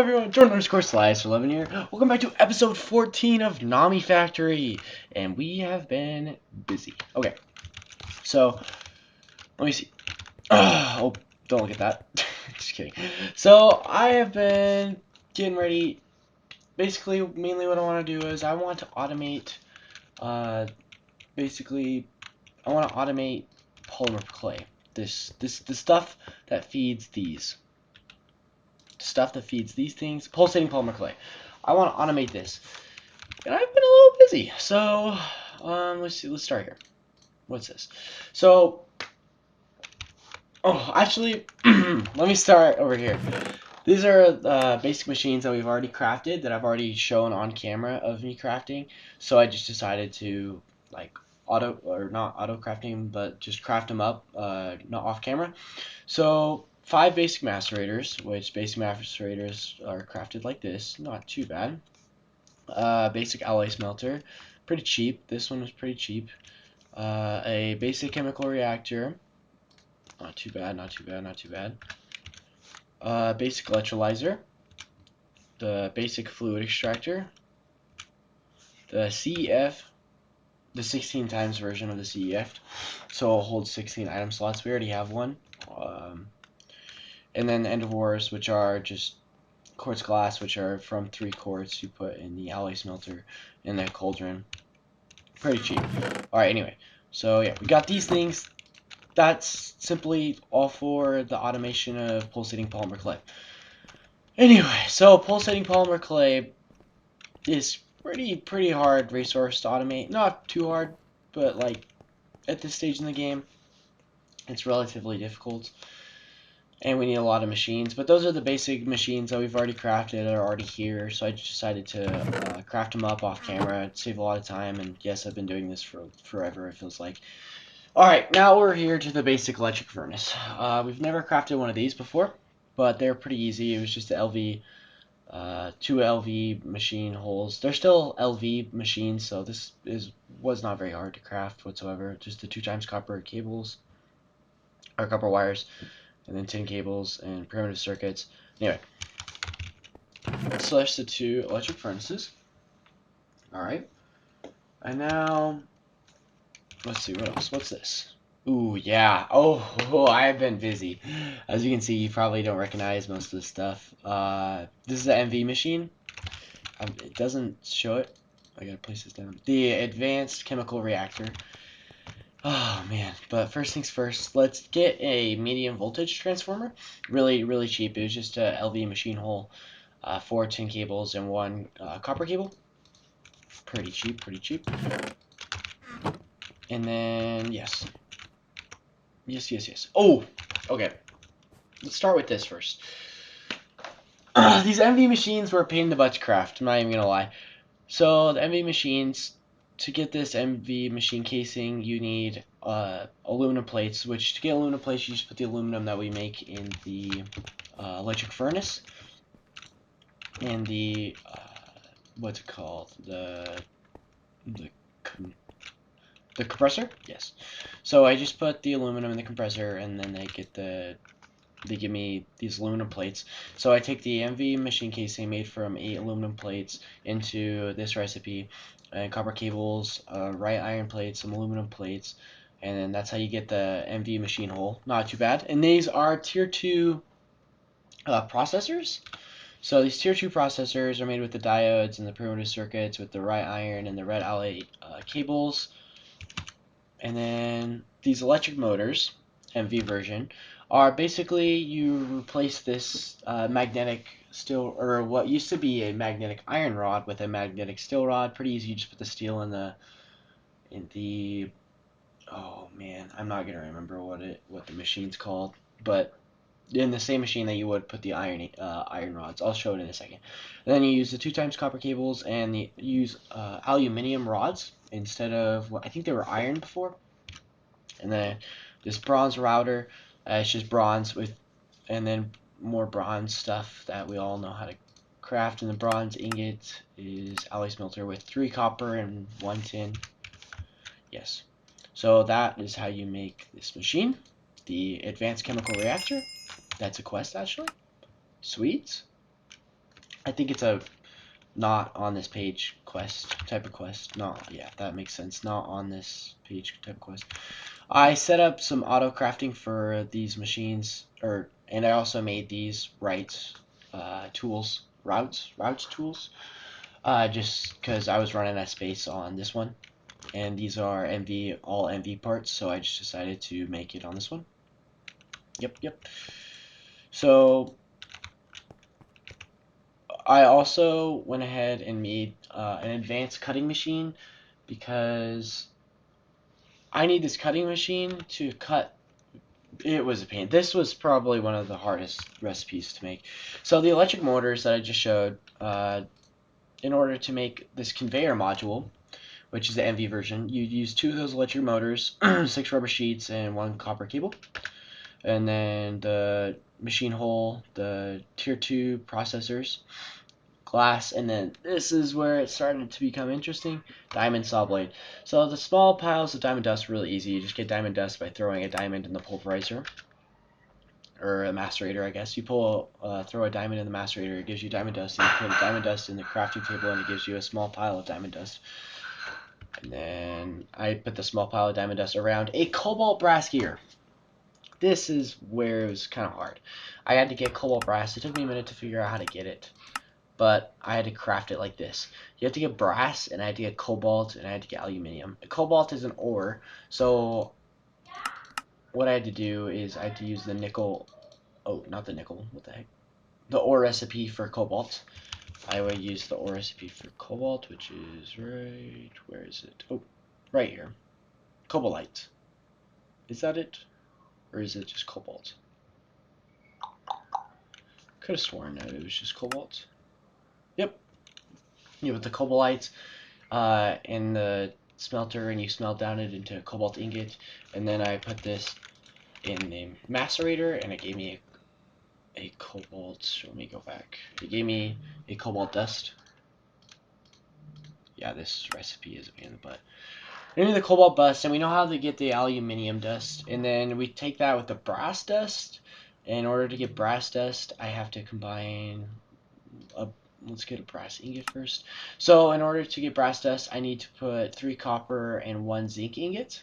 everyone, Jordan_Slice11 here. Welcome back to episode 14 of Nomifactory. And we have been busy. Okay, so, let me see. Oh, don't look at that. Just kidding. So, I have been getting ready. Basically, mainly what I want to do is I want to automate, I want to automate polymer clay. The stuff that feeds these. Stuff that feeds these things, pulsating polymer clay. I want to automate this, and I've been a little busy. So, let's see. Let's start here. What's this? So, oh, actually, let me start over here. These are basic machines that we've already crafted that I've already shown on camera of me crafting. So I just decided to not auto crafting, but just craft them up, not off camera. So 5 basic macerators, which basic macerators are crafted like this, not too bad. Basic alloy smelter, pretty cheap. This one was pretty cheap. A basic chemical reactor, not too bad, not too bad, not too bad. Basic electrolyzer, the basic fluid extractor, the CEF, the 16 times version of the CEF, so it'll hold 16 item slots. We already have one. And then end of wars, which are just quartz glass, which are from 3 quartz you put in the alloy smelter in the cauldron. Pretty cheap. Alright, anyway. So yeah, we got these things. That's simply all for the automation of pulsating polymer clay. Anyway, so pulsating polymer clay is pretty hard resource to automate. Not too hard, but like at this stage in the game, it's relatively difficult. And we need a lot of machines, but those are the basic machines that we've already crafted that are already here, so I just decided to craft them up off camera, save a lot of time, and yes, I've been doing this for forever, it feels like. Alright, now we're here to the basic electric furnace. We've never crafted one of these before, but they're pretty easy. It was just the LV, 2 LV machine holes. They're still LV machines, so this was not very hard to craft whatsoever. Just the 2 times copper cables, or copper wires, and then tin cables and primitive circuits. Anyway, slash the 2 electric furnaces. Alright. And now, let's see, what else? What's this? Ooh, yeah. Oh, I've been busy. As you can see, you probably don't recognize most of this stuff. This is the MV machine. It doesn't show it. I gotta place this down. The advanced chemical reactor. Oh man, but first things first, let's get a medium voltage transformer. Really cheap. It was just a LV machine hole, 4 tin cables and 1 copper cable. Pretty cheap. And then yes. Oh, okay. Let's start with this first. These MV machines were a pain in the butt to craft. I'm not even gonna lie. So the MV machines, to get this MV machine casing, you need aluminum plates, which to get aluminum plates, you just put the aluminum that we make in the electric furnace and the, what's it called? The compressor? Yes. So I just put the aluminum in the compressor, and then they give me these aluminum plates. So I take the MV machine casing made from 8 aluminum plates into this recipe, and copper cables, right iron plates, some aluminum plates, and then that's how you get the MV machine hole. Not too bad. And these are tier 2 processors. So these tier 2 processors are made with the diodes and the primitive circuits with the right iron and the red alloy cables. And then these electric motors, MV version, are basically you replace this magnetic steel, or what used to be a magnetic iron rod, with a magnetic steel rod. Pretty easy. You just put the steel in the oh man, I'm not gonna remember what the machine's called, but in the same machine that you would put the iron rods. I'll show it in a second. And then you use the 2 times copper cables, and you use aluminum rods instead of what I think they were iron before. And then this bronze router, it's just bronze with, and then more bronze stuff that we all know how to craft. And the bronze ingot is alloy smelter with 3 copper and 1 tin. Yes. So that is how you make this machine. The advanced chemical reactor. That's a quest, actually. Sweet. I think it's a not on this page quest type of quest. Not, yeah, that makes sense. Not on this page type of quest. I set up some auto crafting for these machines, and I also made these routes tools, just because I was running out of space on this one, and these are all MV parts, so I just decided to make it on this one. Yep. So I also went ahead and made an advanced cutting machine because I need this cutting machine to cut. It was a pain. This was probably one of the hardest recipes to make. So the electric motors that I just showed, in order to make this conveyor module, which is the MV version, you use 2 of those electric motors, 6 rubber sheets, and 1 copper cable. And then the machine hull, the tier 2 processors, glass, and then this is where it started to become interesting, diamond saw blade. So the small piles of diamond dust are really easy. You just get diamond dust by throwing a diamond in the pulverizer, or a macerator, I guess. You throw a diamond in the macerator, it gives you diamond dust, and you put a diamond dust in the crafting table, and it gives you a small pile of diamond dust. And then I put the small pile of diamond dust around a cobalt brass gear. This is where it was kind of hard. I had to get cobalt brass. It took me a minute to figure out how to get it, but I had to craft it like this. You have to get brass, and I had to get cobalt, and I had to get aluminium. Cobalt is an ore, so what I had to do is I had to use the nickel. Oh, not the nickel. What the heck? The ore recipe for cobalt. I would use the ore recipe for cobalt, which is right. Where is it? Oh, right here. Cobalite. Is that it? Or is it just cobalt? Could have sworn that it was just cobalt. Yep. You put the cobalt in the smelter, and you smelt down it into a cobalt ingot. And then I put this in the macerator, and it gave me a cobalt. Let me go back. It gave me a cobalt dust. Yeah, this recipe is a pain in the butt. Maybe the cobalt dust, and we know how to get the aluminium dust, and then we take that with the brass dust. In order to get brass dust, I have to combine let's get a brass ingot first. So in order to get brass dust, I need to put 3 copper and 1 zinc ingot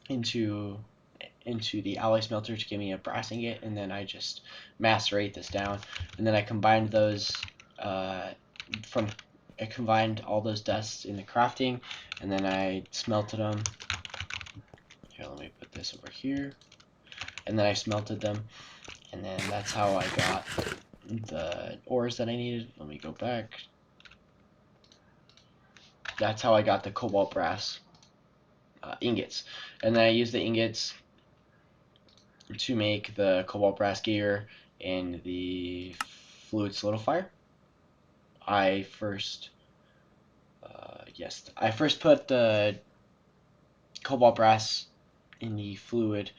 into the alloy smelter to give me a brass ingot, and then I just macerate this down, and then I combined those from I combined all those dusts in the crafting, and then I smelted them. Here, let me put this over here, and then I smelted them, and then that's how I got the ores that I needed. Let me go back. That's how I got the cobalt brass ingots, and then I used the ingots to make the cobalt brass gear and the fluid solidifier. I first put the cobalt brass in the fluid,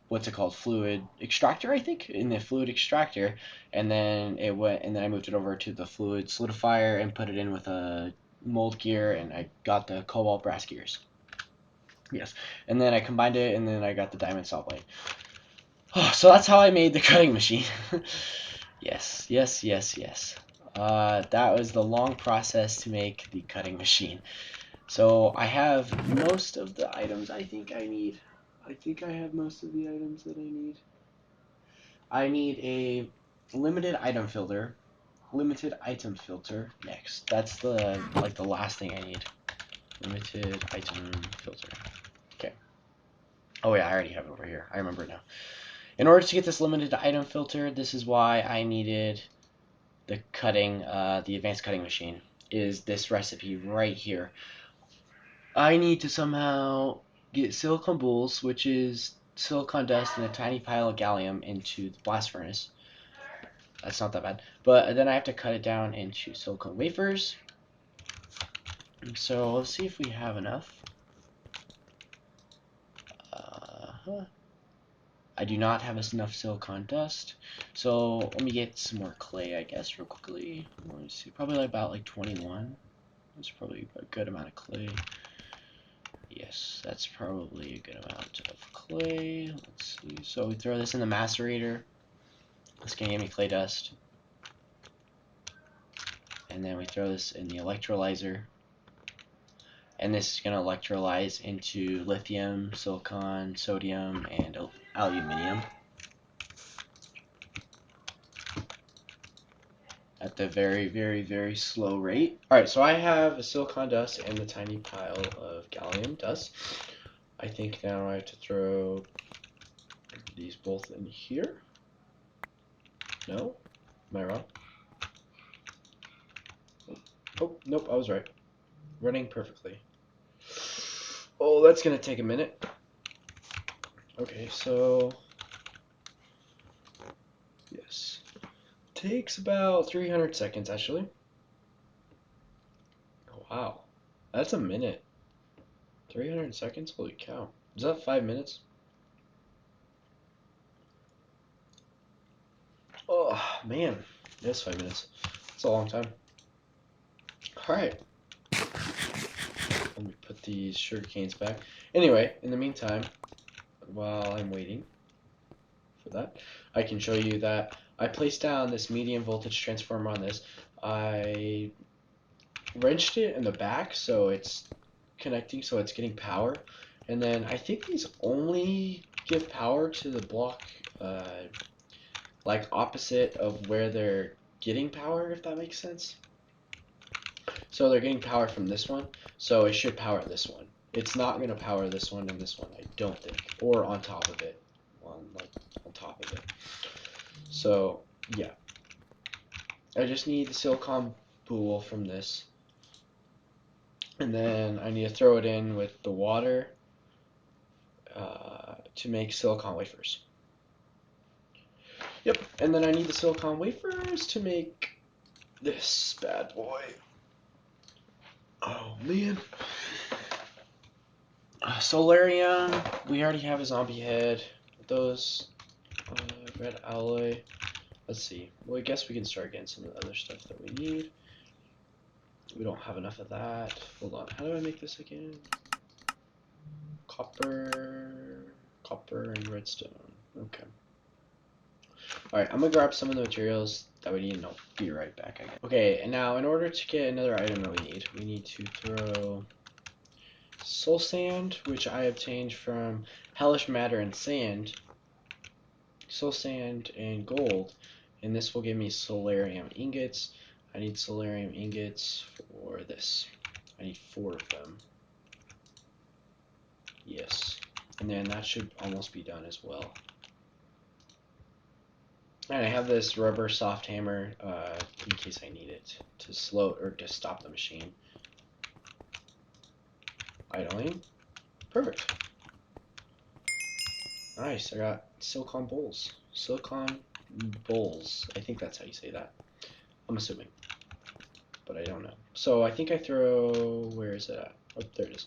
what's it called, fluid extractor, I think, in the fluid extractor, and then I moved it over to the fluid solidifier and put it in with a mold gear, and I got the cobalt brass gears. Yes, and then I combined it, and then I got the diamond saw blade. Oh, so that's how I made the cutting machine. Yes. That was the long process to make the cutting machine. So I have most of the items I think I need. I think I have most of the items that I need. I need a limited item filter. Limited item filter next. That's the last thing I need. Limited item filter. Okay. Oh yeah, I already have it over here. I remember it now. In order to get this limited item filter, this is why I needed the advanced cutting machine, is this recipe right here. I need to somehow get silicon boules, which is silicon dust and a tiny pile of gallium, into the blast furnace. That's not that bad. But then I have to cut it down into silicon wafers. So let's see if we have enough. I do not have enough silicon dust. So let me get some more clay, I guess, real quickly. Let me see, probably about 21. That's probably a good amount of clay. Yes, that's probably a good amount of clay. Let's see. So we throw this in the macerator. It's gonna give me clay dust. and then we throw this in the electrolyzer. And this is going to electrolyze into lithium, silicon, sodium, and aluminum at the very, very, very slow rate. Alright, so I have a silicon dust and the tiny pile of gallium dust. I think now I have to throw these both in here. No? Am I wrong? Oh, nope, I was right. Running perfectly. Oh, that's going to take a minute. Okay, so yes. Takes about 300 seconds, actually. Oh, wow. That's a minute. 300 seconds? Holy cow. Is that 5 minutes? Oh, man. That's 5 minutes. That's a long time. Alright. Let me put these sugar canes back. Anyway, in the meantime, while I'm waiting for that, I can show you that I placed down this medium voltage transformer on this. I wrenched it in the back so it's connecting, so it's getting power. And then I think these only give power to the block like opposite of where they're getting power, if that makes sense. So they're getting power from this one, so it should power this one. It's not going to power this one and this one, I don't think, or on top of it, on top of it. So yeah, I just need the silicon pool from this, and then I need to throw it in with the water to make silicon wafers. Yep, and then I need the silicon wafers to make this bad boy. Oh man. Solarium, we already have a zombie head. Those red alloy. Let's see. Well, I guess we can start getting some of the other stuff that we need. We don't have enough of that. Hold on. How do I make this again? Copper, and redstone. Okay. Alright, I'm gonna grab some of the materials that we need and I'll be right back again. Okay, and now in order to get another item that we need to throw soul sand, which I obtained from hellish matter and sand, soul sand and gold, and this will give me solarium ingots. I need solarium ingots for this. I need 4 of them. Yes, and then that should almost be done as well. And I have this rubber soft hammer in case I need it to slow or to stop the machine. Idling. Perfect. Nice, I got silicon bowls. Silicon bowls. I think that's how you say that. I'm assuming. But I don't know. So I think I throw... Where is it at? Oh, there it is.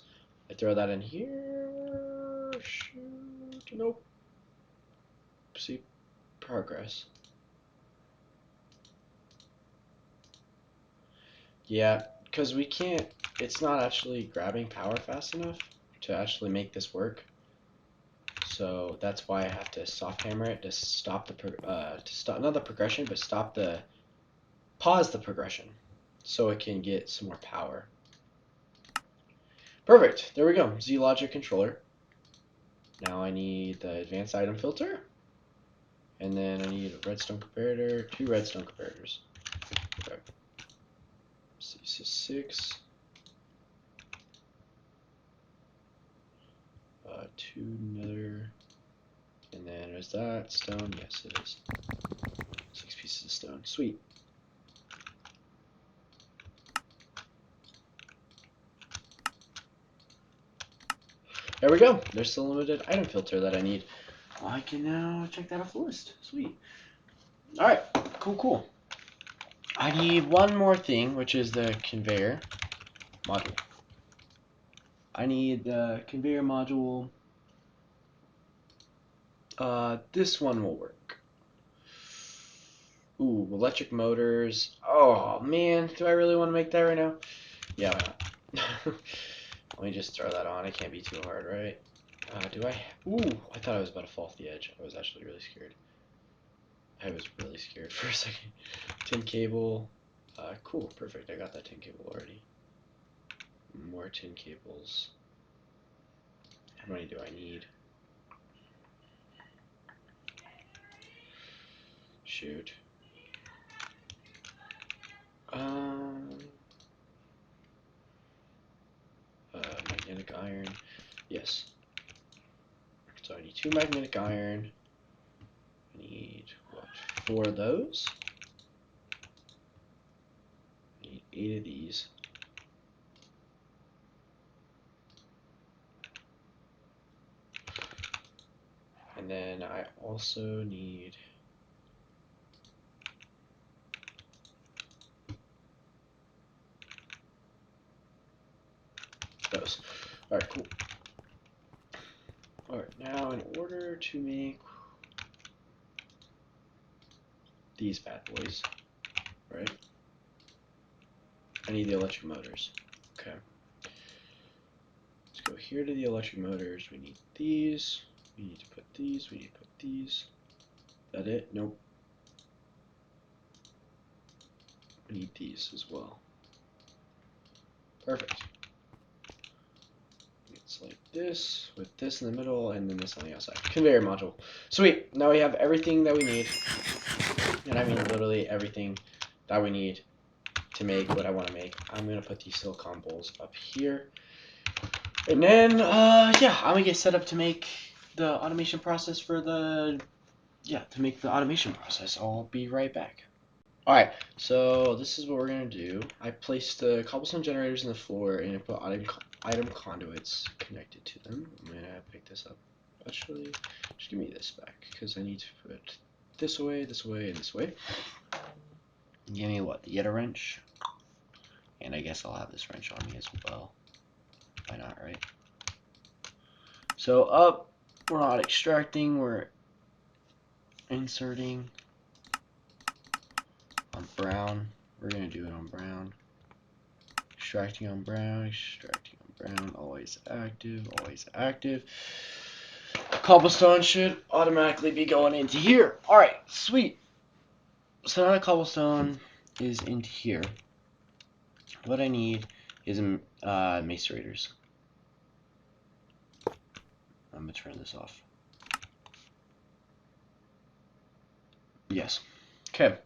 I throw that in here. Shoot. Nope. See? Progress. Yeah, because we can't... It's not actually grabbing power fast enough to actually make this work. So that's why I have to soft hammer it to stop the not the progression, but pause the progression, so it can get some more power. Perfect. There we go. Z logic controller. Now I need the advanced item filter, and then I need a redstone comparator, 2 redstone comparators. Okay. So 6. 2 nether. And then is that stone? Yes, it is. 6 pieces of stone. Sweet. There we go. There's the limited item filter that I need. I can now check that off the list. Sweet. Alright, cool. I need one more thing, which is the conveyor module. I need the conveyor module. This one will work. Ooh, electric motors. Oh, man. Do I really want to make that right now? Yeah, why not? Let me just throw that on. It can't be too hard, right? Do I? Ooh, I thought I was about to fall off the edge. I was actually really scared. I was really scared for a second. Tin cable, Cool, perfect. I got that tin cable already. More tin cables. How many do I need? Shoot. Magnetic iron. Yes. So I need 2 magnetic iron. I need, what, 4 of those? I need 8 of these. And then I also need those. Alright, cool. Alright, now in order to make these bad boys, right, I need the electric motors. Okay. Let's go here to the electric motors. We need these. We need to put these. We need to put these. That it? Nope. We need these as well. Perfect. It's like this, with this in the middle, and then this on the outside. Conveyor module. Sweet! Now we have everything that we need. And I mean literally everything that we need to make what I want to make. I'm going to put these silicon bowls up here. And then, yeah, I'm going to get set up to make the automation process for the, to make the automation process. I'll be right back. Alright, so this is what we're going to do. I placed the cobblestone generators in the floor and I put item conduits connected to them. I'm going to pick this up. Actually, just give me this back because I need to put this away, this way, and this way. Give me what? The Yeta wrench. And I guess I'll have this wrench on me as well. Why not, right? So up, we're not extracting, we're inserting on brown. We're going to do it on brown. Extracting on brown, extracting on brown, always active, always active. Cobblestone should automatically be going into here. Alright, sweet. So now the cobblestone is into here. What I need is macerators. I'm going to turn this off. Yes. Okay.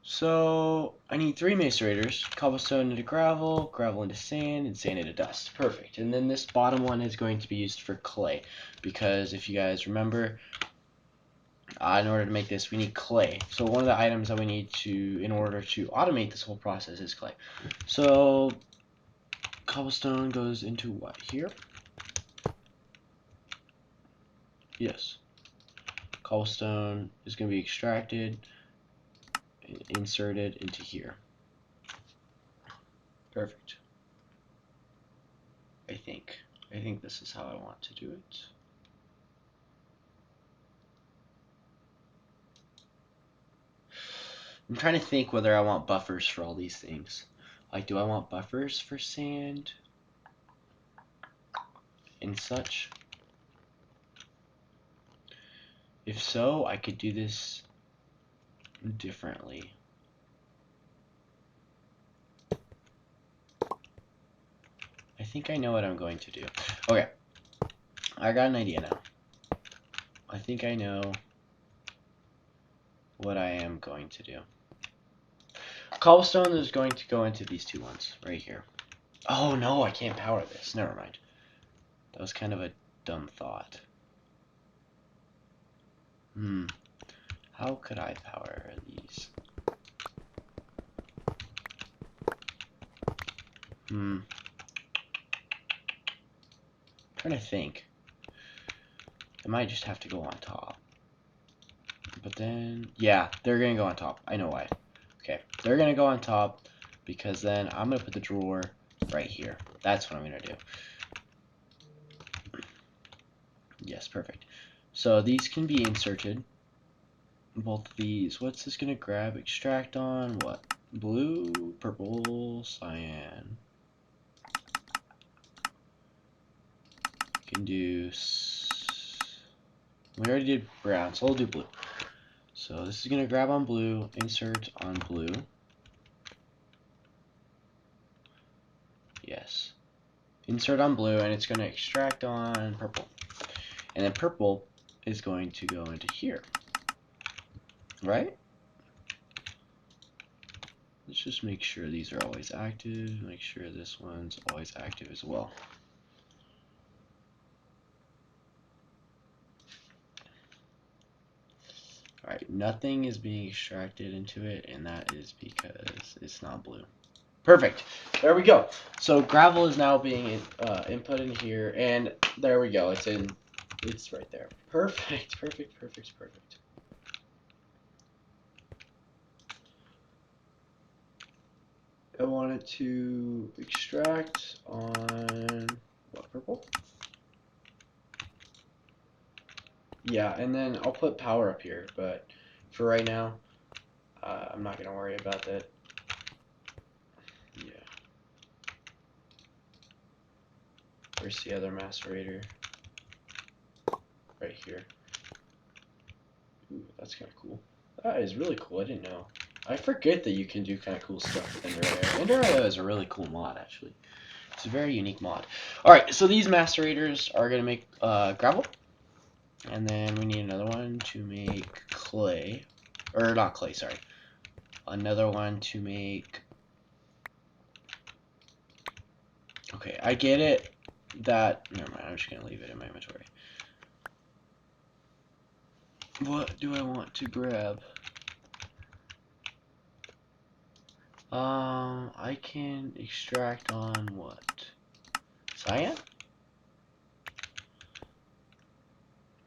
So I need 3 macerators, cobblestone into gravel, gravel into sand, and sand into dust. Perfect. And then this bottom one is going to be used for clay, because if you guys remember, in order to make this, we need clay. So one of the items that we need in order to automate this whole process is clay. So cobblestone goes into what, here? Yes. Cobblestone is going to be extracted and inserted into here. Perfect. I think this is how I want to do it. I'm trying to think whether I want buffers for all these things. Like, do I want buffers for sand and such? If so, I could do this differently. I think I know what I'm going to do. Okay, I got an idea now. I think I know what I am going to do. Cobblestone is going to go into these 2 ones right here. Oh no, I can't power this. Never mind. That was kind of a dumb thought. How could I power these? Trying to think. It might just have to go on top. But then, yeah, they're going to go on top. I know why. Okay, they're going to go on top because then I'm going to put the drawer right here. That's what I'm going to do. Yes, perfect. So these can be inserted. Both of these. What's this going to grab? Extract on what? Blue, purple, cyan. Can do... We already did brown, so we'll do blue. So this is going to grab on blue, insert on blue. yes. Insert on blue, and it's going to extract on purple. And then purple is going to go into here. Right? Let's just make sure these are always active. Make sure this one's always active as well. Alright, nothing is being extracted into it, and that is because it's not blue. Perfect. There we go. So gravel is now being input in here, and there we go. It's in. It's right there. Perfect. Perfect. Perfect. Perfect. I want it to extract on what, purple? Yeah, and then I'll put power up here, but for right now, I'm not gonna worry about that. Yeah. Where's the other macerator? Right here. Ooh, that's kind of cool. That is really cool. I didn't know. I forget that you can do kind of cool stuff with Ender.io. Ender.io is a really cool mod, actually. It's a very unique mod. Alright, so these macerators are going to make gravel. And then we need another one to make clay. Or not clay, sorry. Another one to make... Okay, I get it that... Never mind, I'm just going to leave it in my inventory. What do I want to grab? I can extract on what? Cyan?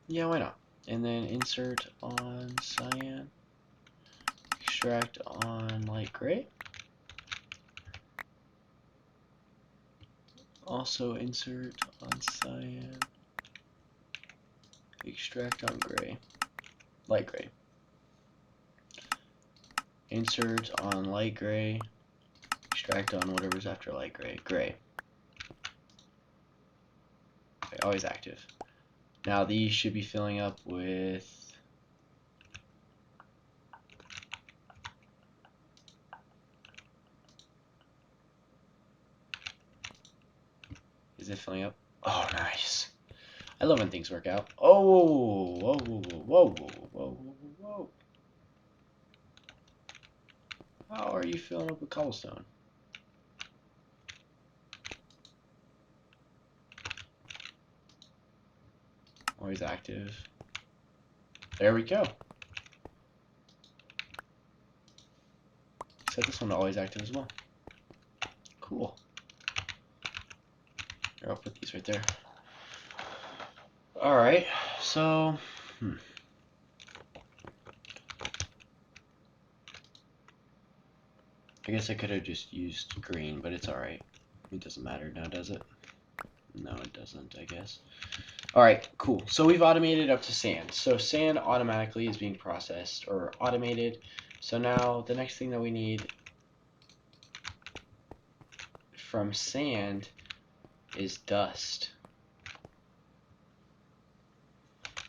Yeah, why not? And then insert on cyan. Extract on light gray. Also insert on cyan. Extract on gray. Light gray. Insert on light gray. Extract on whatever's after light gray. Gray. Okay, always active. Now these should be filling up with... Is it filling up? Oh, nice. I love when things work out. Oh, whoa, whoa, whoa, whoa, whoa, whoa, whoa. How are you filling up with cobblestone? Always active. There we go. Set this one to always active as well. Cool. Here, I'll put these right there. Alright, so... I guess I could have just used green, but it's alright. It doesn't matter now, does it? No, it doesn't, I guess. Alright, cool. So we've automated up to sand. So sand automatically is being processed, or automated. So now the next thing that we need from sand is dust.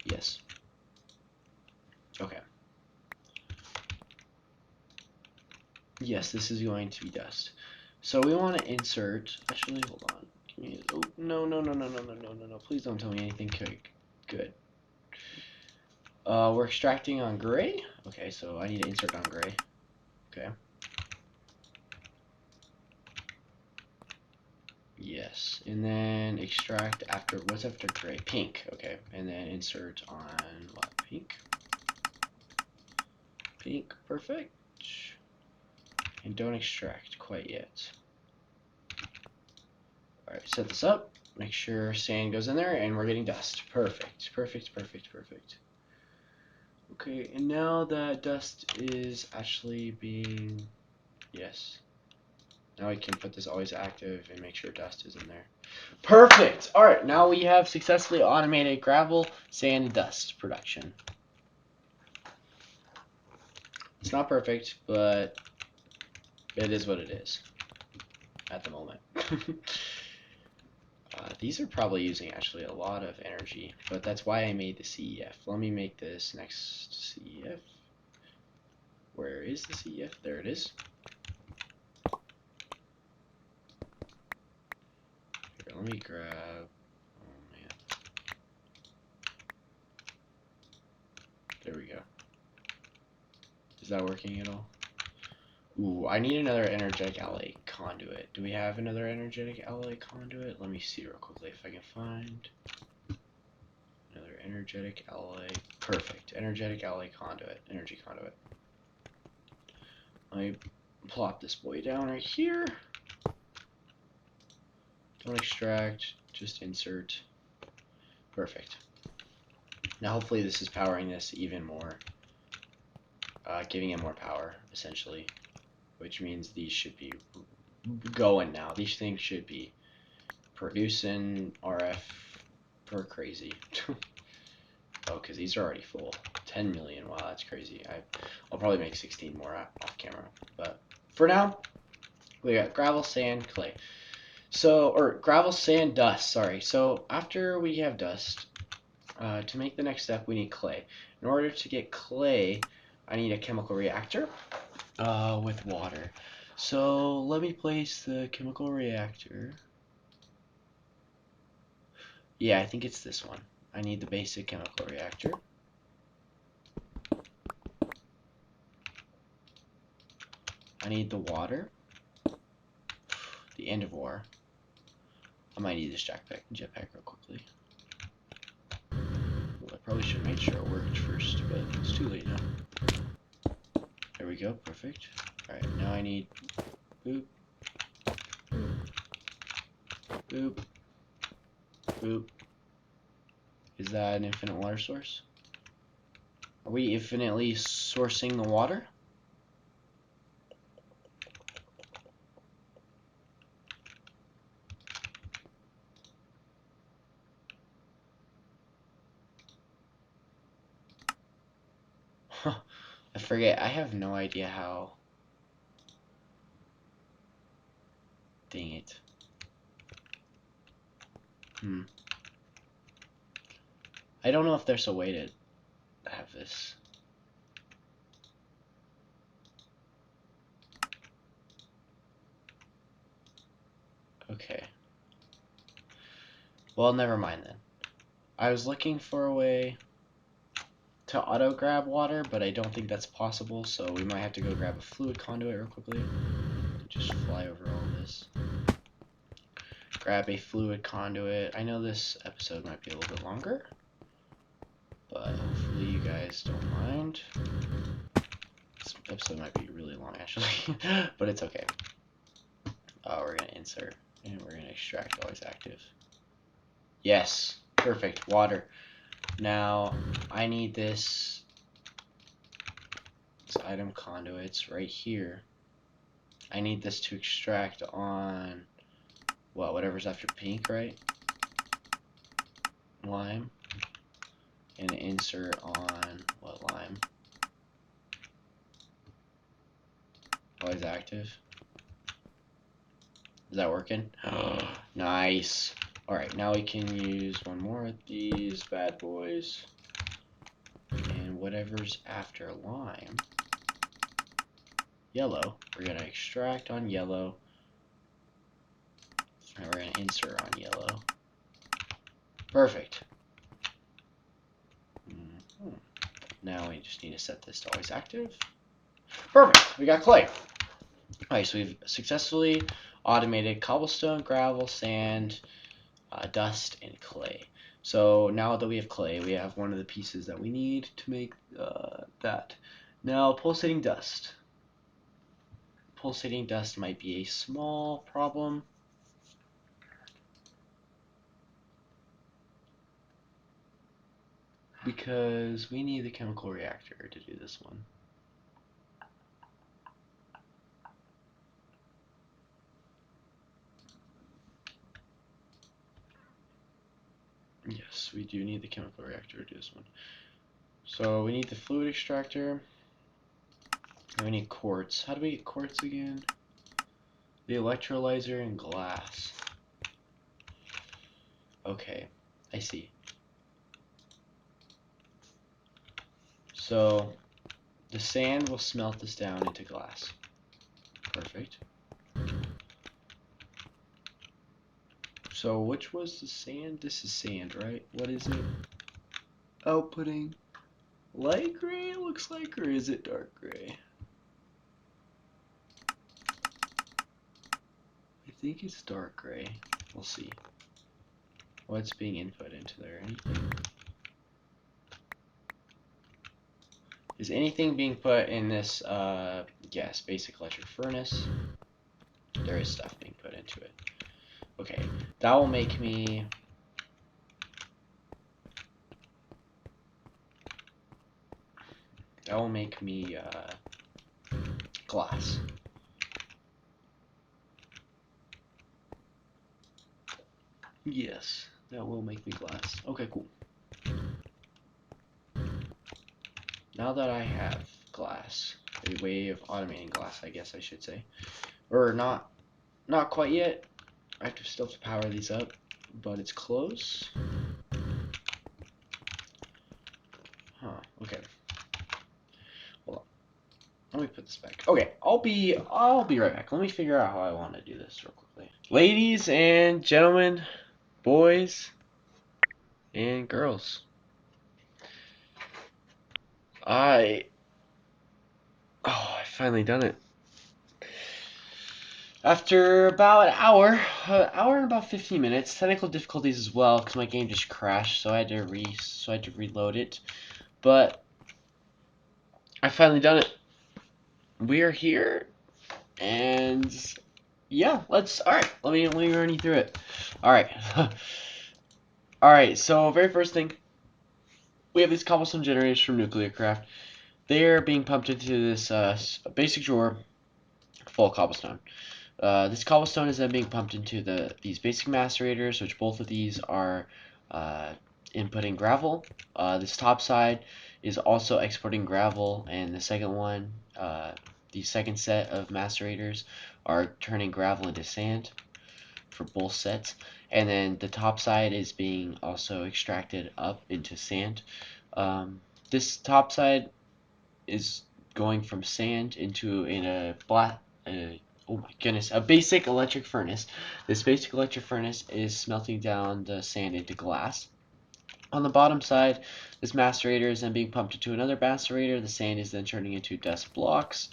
Yes. Okay. Yes, this is going to be dust. So we want to insert, actually, hold on. Oh, no, no, no, no, no, no, no, no, no. Please don't tell me anything good. We're extracting on gray. Okay, so I need to insert on gray. Okay. Yes, and then extract after, what's after gray? Pink. Okay, and then insert on what? Pink. Pink, perfect. And don't extract quite yet. Alright, set this up. Make sure sand goes in there, and we're getting dust. Perfect, perfect, perfect, perfect. Okay, and now that dust is actually being... Yes. Now I can put this always active and make sure dust is in there. Perfect! Alright, now we have successfully automated gravel, sand, and dust production. It's not perfect, but it is what it is at the moment. These are probably using actually a lot of energy, but that's why I made the CEF. Let me make this next CEF. Where is the CEF? There it is. let me grab. Oh man. There we go. Is that working at all? Ooh, I need another energetic alloy conduit. Do we have another energetic alloy conduit? Let me see real quickly if I can find another energetic alloy. Perfect. Energetic alloy conduit. Energy conduit. Let me plop this boy down right here. Don't extract, just insert. Perfect. Now hopefully this is powering this even more. Giving it more power, essentially. Which means these should be going now. These things should be producing RF per crazy. Oh, because these are already full. 10 million. Wow, that's crazy. I'll probably make 16 more off camera. But for now, we got gravel, sand, clay. So, or gravel, sand, dust. Sorry. So after we have dust, to make the next step, we need clay. In order to get clay, I need a chemical reactor with water. So let me place the chemical reactor. Yeah, I think it's this one. I need the basic chemical reactor. I need the water. The end of war. I might need this jetpack real quickly. Well, I probably should have made sure it worked first, but it's too late now. There we go, perfect. Alright, now I need boop, boop, boop. Is that an infinite water source? Are we infinitely sourcing the water? I forget. I have no idea how. Dang it. I don't know if there's a way to have this. Okay. Well, never mind then. I was looking for a way to auto grab water, but I don't think that's possible, so we might have to go grab a fluid conduit real quickly. Just fly over all this. Grab a fluid conduit. I know this episode might be a little bit longer, but hopefully you guys don't mind. This episode might be really long actually, but it's okay. We're gonna insert and we're gonna extract always active. Yes, perfect, water. Now I need this item conduits right here. I need this to extract on whatever's after pink, right? Lime. And insert on what lime? Always active. Is that working? Nice. Alright, now we can use one more of these bad boys. And whatever's after lime. Yellow. We're going to extract on yellow. And we're going to insert on yellow. Perfect. Now we just need to set this to always active. Perfect. We got clay. Alright, so we've successfully automated cobblestone, gravel, sand, dust, and clay. So now that we have clay, we have one of the pieces that we need to make that. Now, pulsating dust. Pulsating dust might be a small problem. Because we need the chemical reactor to do this one. Yes, we do need the chemical reactor to do this one. So we need the fluid extractor. And we need quartz. How do we get quartz again? The electrolyzer and glass. Okay, I see. So the sand will smelt this down into glass. Perfect. So which was the sand? This is sand, right? What is it? Outputting light gray, it looks like, or is it dark gray? I think it's dark gray. We'll see. What's being input into there? Anything? Is anything being put in this, yes, basic electric furnace? There is stuff being put into it. Okay, that will make me... That will make me, glass. Yes, that will make me glass. Okay, cool. Now that I have glass, a way of automating glass, I guess I should say. Or not quite yet. I have to still have to power these up, but it's close. Huh, okay. Hold on. Let me put this back. Okay, I'll be right back. Let me figure out how I want to do this real quickly. Ladies and gentlemen, boys and girls. I finally done it. After about an hour and about 15 minutes, technical difficulties as well, because my game just crashed, so I had to reload it. But I finally done it. We are here, and yeah, alright, let me run you through it. Alright. Alright, so very first thing, we have these cobblestone generators from Nuclear Craft. They're being pumped into this basic drawer full of cobblestone. This cobblestone is then being pumped into these basic macerators, which both of these are inputting gravel. This top side is also exporting gravel, and the second one, the second set of macerators are turning gravel into sand for both sets. And then the top side is being also extracted up into sand. This top side is going from sand into oh my goodness, a basic electric furnace. This basic electric furnace is smelting down the sand into glass. On the bottom side, this macerator is then being pumped into another macerator. The sand is then turning into dust blocks,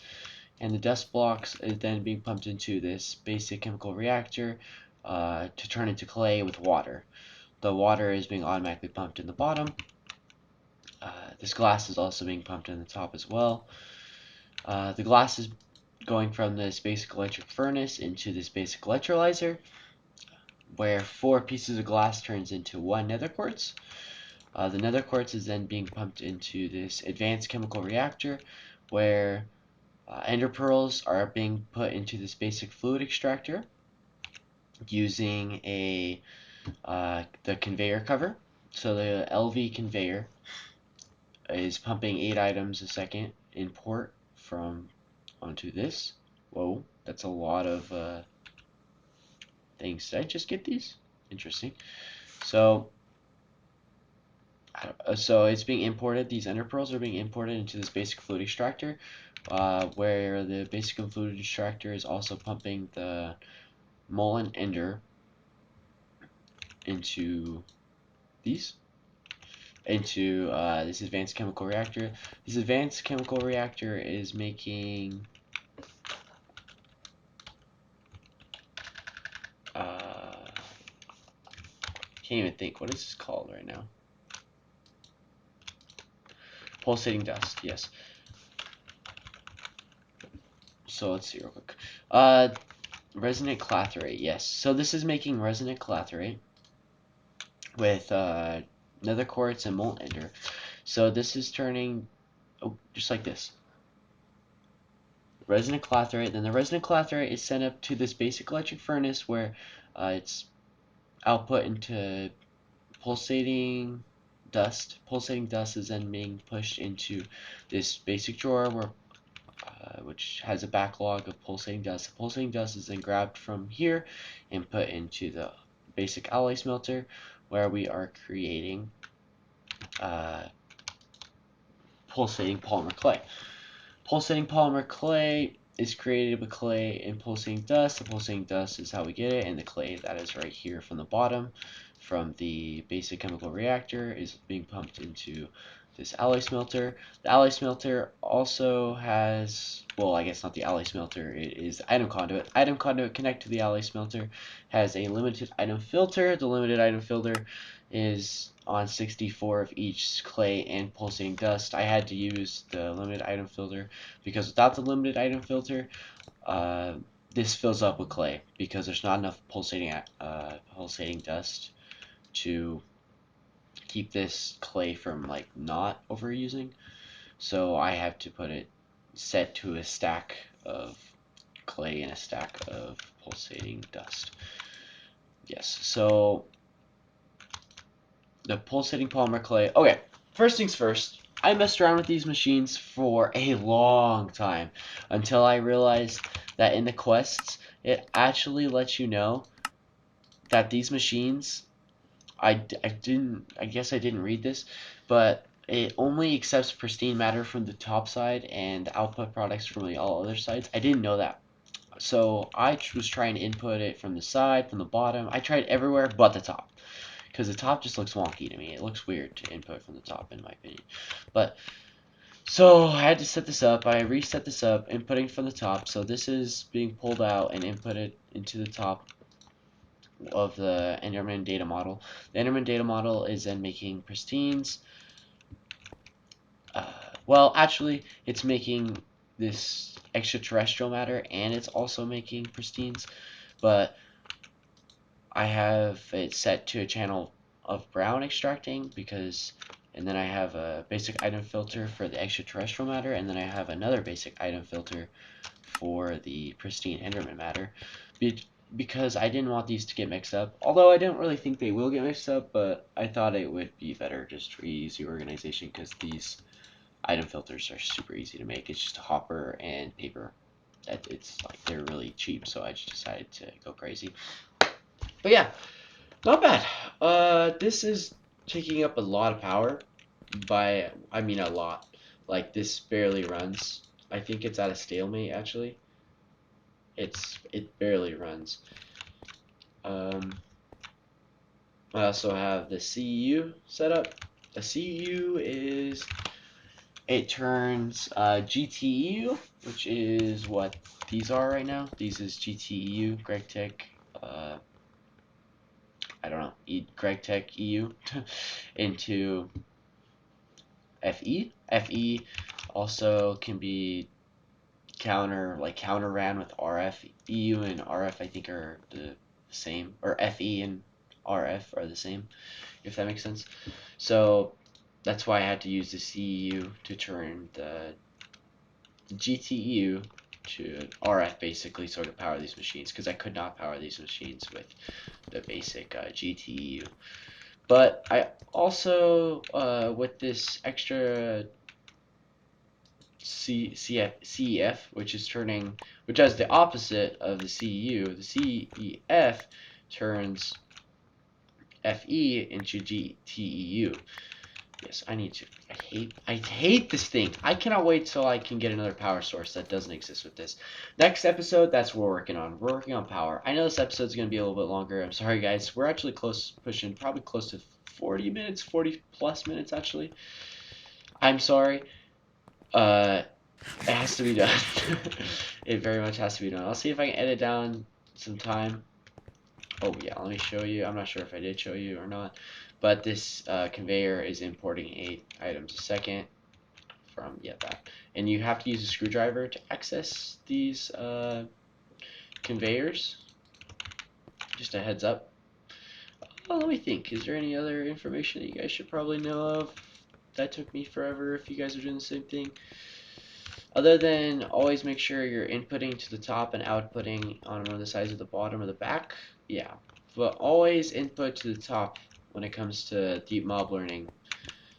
and the dust blocks is then being pumped into this basic chemical reactor to turn into clay with water. The water is being automatically pumped in the bottom. This glass is also being pumped in the top as well. The glass is going from this basic electric furnace into this basic electrolyzer, where 4 pieces of glass turns into 1 nether quartz. The nether quartz is then being pumped into this advanced chemical reactor, where ender pearls are being put into this basic fluid extractor using the conveyor cover. So the LV conveyor is pumping 8 items a second in port from onto this. Whoa, that's a lot of things. Did I just get these? Interesting. So it's being imported. These ender pearls are being imported into this basic fluid extractor, where the basic fluid extractor is also pumping the molten ender into these, into this advanced chemical reactor. This advanced chemical reactor is making can't even think. What is this called right now? Pulsating dust, yes. So let's see real quick. Resonant clathrate, yes. So this is making resonant clathrate with nether quartz and molten ender. So this is turning, just like this. Resonant clathrate. Then the resonant clathrate is sent up to this basic electric furnace where it's output into pulsating dust. Pulsating dust is then being pushed into this basic drawer where which has a backlog of pulsating dust. The pulsating dust is then grabbed from here and put into the basic alloy smelter, where we are creating pulsating polymer clay. Pulsating polymer clay is created with clay and pulsating dust. The pulsating dust is how we get it, and the clay that is right here from the bottom, from the basic chemical reactor, is being pumped into this alloy smelter. The alloy smelter also has, well, I guess not the alloy smelter, it is the item conduit. Item conduit connect to the alloy smelter, has a limited item filter. The limited item filter is on 64 of each clay and pulsating dust. I had to use the limited item filter because without the limited item filter, this fills up with clay because there's not enough pulsating dust to keep this clay from like not overusing. So I have to put it set to a stack of clay and a stack of pulsating dust. Yes, so the pulsating polymer clay. Okay, first things first. I messed around with these machines for a long time until I realized that in the quests, it actually lets you know that these machines, I guess I didn't read this, but it only accepts pristine matter from the top side and output products from the all other sides. I didn't know that. So I was trying to input it from the side, from the bottom. I tried everywhere but the top, because the top just looks wonky to me. It looks weird to input from the top, in my opinion. But so I had to set this up. I reset this up, inputting from the top. So this is being pulled out and inputted into the top of the Enderman data model. The Enderman data model is then making pristines. Well, actually, it's making this extraterrestrial matter, and it's also making pristines, but I have it set to a channel of brown extracting because, and then I have a basic item filter for the extraterrestrial matter, and then I have another basic item filter for the pristine Enderman matter, because I didn't want these to get mixed up. Although I didn't really think they will get mixed up, but I thought it would be better just for easy organization because these item filters are super easy to make. It's just a hopper and paper. It's like they're really cheap, so I just decided to go crazy. But yeah, not bad. This is taking up a lot of power. I mean a lot. Like this barely runs. I think it's at a stalemate actually. It barely runs. I also have the CEU set up. The CEU is, it turns GTEU, which is what these are right now. These is GTEU, GregTech, I don't know, GregTech EU, into FE. FE also can be counter ran with RF. EU and RF I think are the same, or FE and RF are the same, if that makes sense. So that's why I had to use the CEU to turn the GTEU to RF basically, so I could power these machines, because I could not power these machines with the basic GTEU. But I also, with this extra CEF, which has the opposite of the CEU, the CEF turns FE into GTEU. Yes, I hate this thing. I cannot wait till I can get another power source that doesn't exist with this. Next episode, that's what we're working on. We're working on power. I know this episode's going to be a little bit longer. I'm sorry, guys. We're actually pushing probably close to 40 minutes, 40 plus minutes, actually. I'm sorry. It has to be done. It very much has to be done. I'll see if I can edit down some time. Oh, yeah, let me show you. I'm not sure if I did show you or not. But this conveyor is importing 8 items a second from, yeah, that. And you have to use a screwdriver to access these conveyors. Just a heads up. Oh, let me think. Is there any other information that you guys should probably know of? That took me forever if you guys are doing the same thing. Other than always make sure you're inputting to the top and outputting on one of the sides of the bottom or the back. Yeah, but always input to the top when it comes to deep mob learning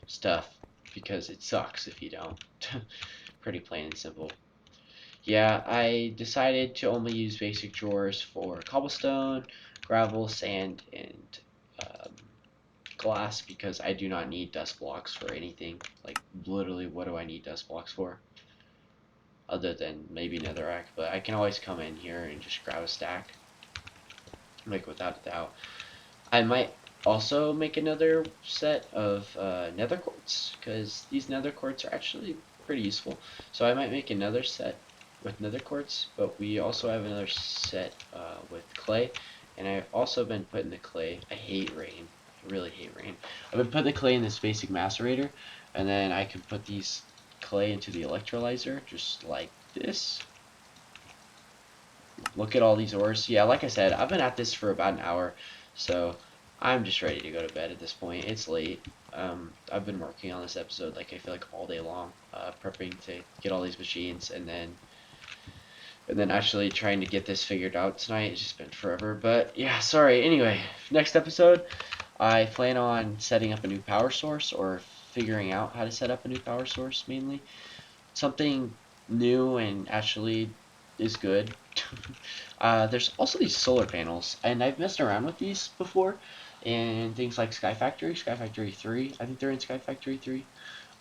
stuff, because it sucks if you don't. Pretty plain and simple. Yeah, I decided to only use basic drawers for cobblestone, gravel, sand, and glass, because I do not need dust blocks for anything. Like, literally, what do I need dust blocks for? other than maybe netherrack, but I can always come in here and just grab a stack, like without a doubt. I might also make another set of nether quartz, because these nether quartz are actually pretty useful. So I might make another set with nether quartz, but we also have another set with clay, and I've also been putting the clay. I hate rain. I really hate rain. I've been putting the clay in this basic macerator, and then I can put these clay into the electrolyzer, just like this. Look at all these ores. Yeah, like I said, I've been at this for about an hour, so I'm just ready to go to bed at this point. It's late. I've been working on this episode, like I feel like all day long, prepping to get all these machines, and then actually trying to get this figured out tonight. It's just been forever, but yeah, sorry. Anyway, next episode, I plan on setting up a new power source, or figuring out how to set up a new power source mainly. Something new and actually is good. There's also these solar panels, and I've messed around with these before, and things like Sky Factory 3. I think they're in Sky Factory 3.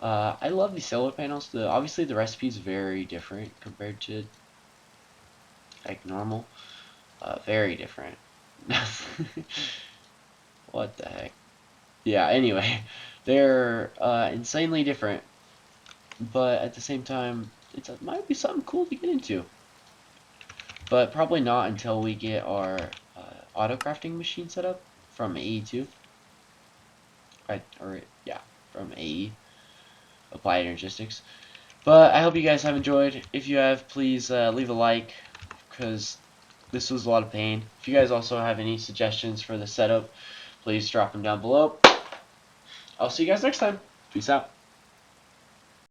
I love these solar panels. Obviously the recipe is very different compared to like normal. Very different. What the heck? Yeah. Anyway, they're insanely different, but at the same time, it might be something cool to get into. But probably not until we get our auto crafting machine set up from AE2. Yeah, from AE, Applied Energistics. But I hope you guys have enjoyed. If you have, please leave a like, because this was a lot of pain. If you guys also have any suggestions for the setup, please drop them down below. I'll see you guys next time. Peace out.